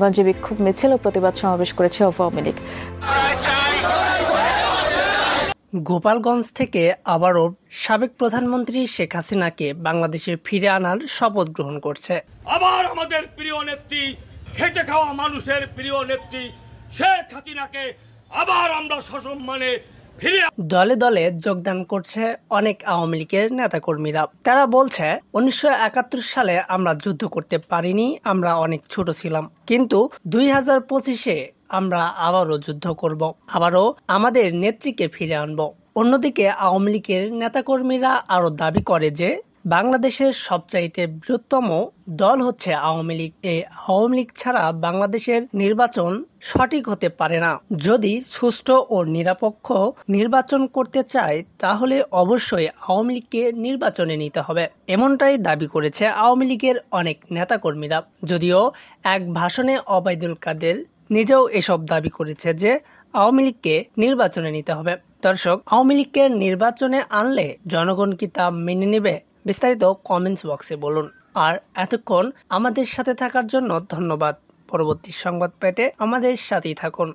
গঞ্জে বিক্ষোভ মিছিল ও প্রতিবাদ সমাবেশ করেছে আওয়ামী লীগ। গোপালগঞ্জ থেকে আবারও সাবেক প্রধানমন্ত্রী শেখ হাসিনাকে বাংলাদেশে ফিরে আনার শপথ গ্রহণ করছে। আবার আমাদের প্রিয় নেত্রী, খেটে খাওয়া মানুষের প্রিয় নেত্রী শেখ হাসিনাকে আবার আমরা সসম্মানে দলে দলে যোগদান করছে অনেক আওয়ামী লীগের নেতাকর্মীরা। তারা বলছে 1971 সালে আমরা যুদ্ধ করতে পারিনি, আমরা অনেক ছোট ছিলাম, কিন্তু 2025-এ আমরা আবারও যুদ্ধ করব, আবারও আমাদের নেত্রীকে ফিরে আনব। অন্যদিকে আওয়ামী লীগের নেতাকর্মীরা আরো দাবি করে যে বাংলাদেশের সবচাইতে বৃহত্তম দল হচ্ছে আওয়ামী লীগ। এই আওয়ামী লীগ ছাড়া বাংলাদেশের নির্বাচন সঠিক হতে পারে না। যদি সুষ্ঠু ও নিরপেক্ষ নির্বাচন করতে চায় তাহলে অবশ্যই আওয়ামী লীগকে নির্বাচনে নিতে হবে, এমনটাই দাবি করেছে আওয়ামী লীগের অনেক নেতাকর্মীরা। যদিও এক ভাষণে ওবায়দুল কাদের নিজেও এসব দাবি করেছে যে আওয়ামী লীগকে নির্বাচনে নিতে হবে। দর্শক, আওয়ামী লীগকে নির্বাচনে আনলে জনগণ কি তা মেনে নেবে? বিস্তারিত কমেন্টস বক্সে বলুন। আর এতক্ষণ আমাদের সাথে থাকার জন্য ধন্যবাদ। পরবর্তী সংবাদ পেতে আমাদের সাথেই থাকুন।